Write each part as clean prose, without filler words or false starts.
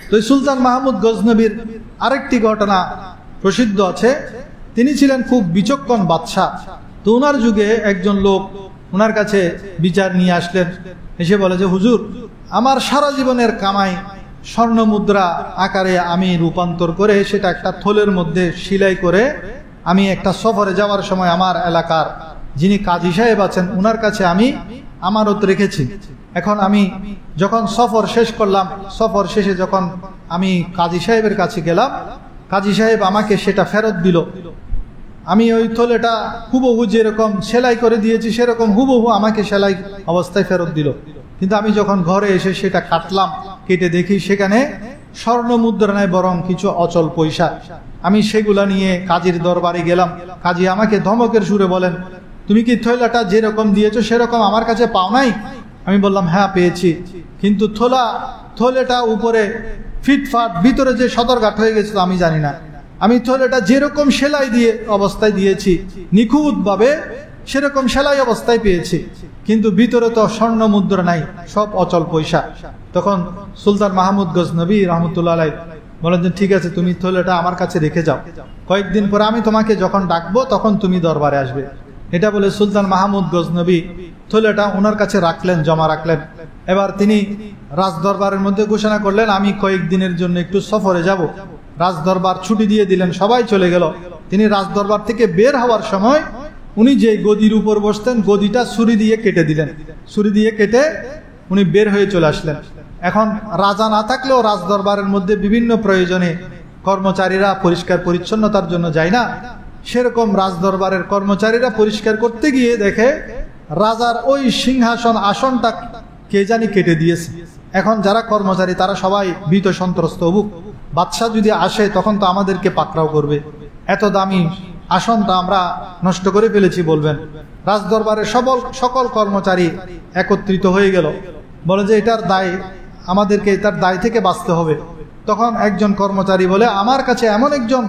তো সুলতান মাহমুদ গজনবীর আরেকটি ঘটনা প্রসিদ্ধ আছে। তিনি ছিলেন খুব বিচক্ষণ বাদশাহ। তো ওনার যুগে একজন লোক ওনার কাছে বিচার নিয়ে আসলেন, এসে বলে যে হুজুর, আমার সারা জীবনের কামাই স্বর্ণ মুদ্রা আকারে আমি রূপান্তর করে সেটা একটা থলের মধ্যে সেলাই করে আমি একটা সফরে যাওয়ার সময় আমার এলাকার যিনি কাজী সাহেব আছেন ওনার কাছে আমি আমানত রেখেছি। এখন আমি যখন সফর শেষ করলাম, সফর শেষে যখন আমি কাজী সাহেবের কাছে গেলাম, কাজী সাহেব আমাকে সেটা ফেরত দিল। আমি ওই থলেটা হুবহু যেরকম সেলাই করে দিয়েছি সেরকম হুবহু আমাকে সেলাই অবস্থায় ফেরত দিল। কিন্তু আমি যখন ঘরে এসে সেটা কাটলাম, কেটে দেখি সেখানে স্বর্ণ মুদ্রা নয় বরং কিছু অচল পয়সা। আমি সেগুলা নিয়ে কাজীর দরবারে গেলাম। কাজী আমাকে ধমকের সুরে বলেন, তুমি কি থলেটা যেরকম দিয়েছো সেরকম আমার কাছে পাও নাই? আমি বললাম হ্যাঁ পেয়েছি, কিন্তু থলেটা উপরে ফিটফাট, ভিতরে যে সদরঘাট হয়ে গেছিল আমি জানি না। আমি থলেটা যেরকম সেলাই দিয়ে অবস্থায় দিয়েছি নিখুঁতভাবে সেরকম সেলাই অবস্থায় পেয়েছি, কিন্তু ভিতরে তো স্বর্ণ মুদ্রা নাই, সব অচল পয়সা। তখন সুলতান মাহমুদ গজনবী রহমতুল্লাহ আলাইহি বলেন যে ঠিক আছে, তুমি থলেটা আমার কাছে রেখে যাও, কয়েকদিন পরে আমি তোমাকে যখন ডাকবো তখন তুমি দরবারে আসবে। এটা বলে সুলতান মাহমুদ গজনবী থলেটা ওনার কাছে রাখলেন, জমা রাখলেন। এবার তিনি রাজদরবারের মধ্যে ঘোষণা করলেন আমি কয়েকদিনের জন্য একটু সফরে যাব। রাজদরবার ছুটি দিয়ে দিলেন, সবাই চলে গেল। তিনি রাজদরবার থেকে বের হওয়ার সময় উনি যে গদির উপর বসতেন গদিটা ছুরি দিয়ে কেটে দিলেন। ছুরি দিয়ে কেটে উনি বের হয়ে চলে আসলেন। এখন রাজা না থাকলেও রাজদরবারের মধ্যে বিভিন্ন প্রয়োজনে কর্মচারীরা পরিষ্কার পরিচ্ছন্নতার জন্য যায় না, সেরকম রাজদরবারের কর্মচারীরা পরিষ্কার করতে গিয়ে দেখে রাজার ওই সিংহাসন আসনটা কে জানি কেটে দিয়েছে। এখন যারা কর্মচারী তারা সবাই ভীত সন্ত্রস্ত, বাদশাহ যদি আসে তখন তো আমাদেরকে পাকড়াও করবে, এত দামি আসনটা আমরা নষ্ট করে ফেলেছি বলবেন। রাজদরবারের সকল কর্মচারী একত্রিত হয়ে গেল, বলে যে এটার দায় আমাদেরকে, এটার দায় থেকে বাঁচতে হবে। তখন একজন কর্মচারী বলে আমার কাছে এমন একজন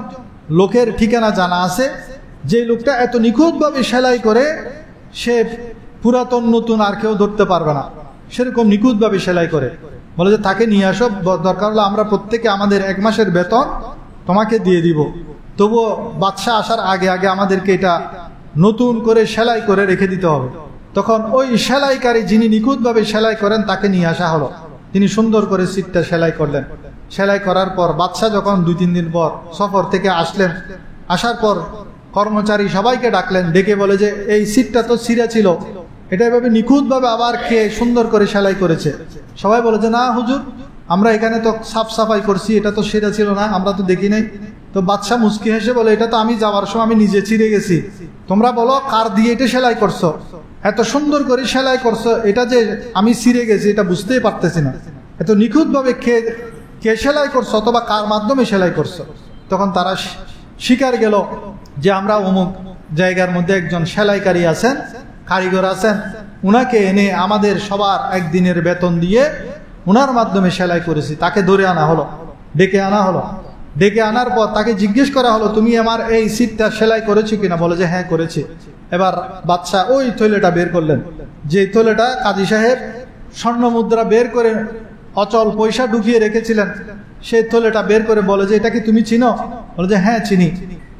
লোকের ঠিকানা জানা আছে যে লোকটা এত নিখুঁতভাবে সেলাই করে সে পুরাতন নতুন আর কেউ ধরতে পারবে না, সেরকম নিখুঁতভাবে সেলাই করে। বলে যে তাকে নিয়ে আসো, দরকার হলে আমরা প্রত্যেকে আমাদের 1 মাসের বেতন তোমাকে দিয়ে দিব, তবুও বাদশাহ আসার আগে আগে আমাদেরকে এটা নতুন করে সেলাই করে রেখে দিতে হবে। তখন ওই সেলাইকারী যিনি নিখুঁতভাবে সেলাই করেন তাকে নিয়ে আসা হলো। তিনি সুন্দর করে সিটটা সেলাই করলেন। সেলাই করার পর বাদশাহ যখন 2-3 দিন পর সফর থেকে আসলেন, আসার পর কর্মচারী সবাইকে ডাকলেন, ডেকে বলে যে এই সিটটা তো ছিঁড়া ছিল, এটা এভাবে নিখুঁতভাবে আবার কে সুন্দর করে সেলাই করেছে। সবাই বলে যে না হুজুর, আমরা এখানে তো সাফ সাফাই করছি, এটা তো সেটা ছিল না, আমরা তো দেখি নাই। তো বাদশাহ মুস্কি হেসে বলে এটা তো আমি যাওয়ার সময় আমি নিজে ছিঁড়ে গেছি, তোমরা বলো কার দিয়ে এটা সেলাই করছো, এত সুন্দর করে সেলাই করছো, এটা যে আমি ছিঁড়ে গেছি এটা বুঝতেই পারতেছি না, এত নিখুঁতভাবে কে সেলাই করছো অথবা কার মাধ্যমে সেলাই করছো। তখন তারা স্বীকার গেল যে আমরা অমুক জায়গার মধ্যে একজন সেলাইকারী আছেন, কারিগর আছেন, উনাকে এনে আমাদের সবার একদিনের বেতন দিয়ে উনার মাধ্যমে সেলাই করেছি। তাকে ধরে আনা হলো, ডেকে আনা হলো। ডেকে আনার পর তাকে জিজ্ঞেস করা হলো তুমি আমার এই সিটটা সেলাই করেছো কিনা? বলে যে হ্যাঁ করেছি। এবার বাদশাহ ওই থলেটা বের করলেন, যে থলেটা কাজী সাহেব স্বর্ণ মুদ্রা বের করে অচল পয়সা ঢুকিয়ে রেখেছিলেন, সেই থলেটা বের করে বলে যে এটা কি তুমি চিনো? বলে যে হ্যাঁ চিনি,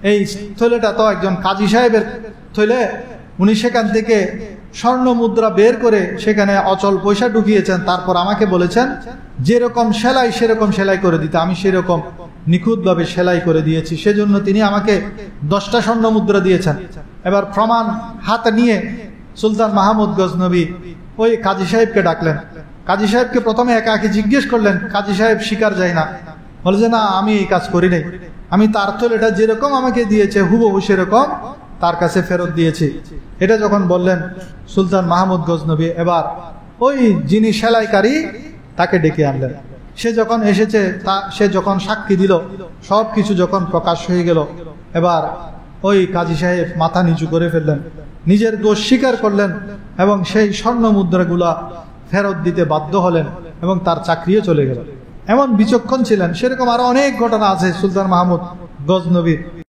এই থলেটা তো একজন কাজী সাহেবের থলে, উনি সেখান থেকে স্বর্ণ মুদ্রা বের করে সেখানে অচল পয়সা ঢুকিয়েছেন, তারপর আমাকে বলেছেন যেরকম সেলাই সেরকম সেলাই করে দিতে, আমি সেরকম নিখুঁতভাবে সেলাই করে দিয়েছি, সেজন্য তিনি আমাকে 10টা স্বর্ণ মুদ্রা দিয়েছেন। এবার প্রমাণ হাতে নিয়ে সুলতান মাহমুদ গজনবী ওই কাজী সাহেবকে ডাকলেন। কাজী সাহেবকে প্রথমে একা একে জিজ্ঞেস করলেন, কাজী সাহেব স্বীকার যায় না, বলে যে না আমি এই কাজ করি নাই, আমি তার থলেটা যেরকম আমাকে দিয়েছে হুবহু সেরকম তার কাছে ফেরত দিয়েছি। এটা যখন বললেন সুলতান মাহমুদ গজনবী, এবার ওই যিনি সেলাইকারী তাকে ডেকে আনলেন। সে যখন এসেছে, সে যখন সাক্ষী দিল, সব কিছু যখন প্রকাশ হয়ে গেল, এবার ওই কাজী সাহেব মাথা নিচু করে ফেললেন, নিজের দোষ স্বীকার করলেন এবং সেই স্বর্ণ মুদ্রাগুলা ফেরত দিতে বাধ্য হলেন এবং তার চাকরিও চলে গেল। এমন বিচক্ষণ ছিলেন। সেরকম আরো অনেক ঘটনা আছে সুলতান মাহমুদ গজনবীর।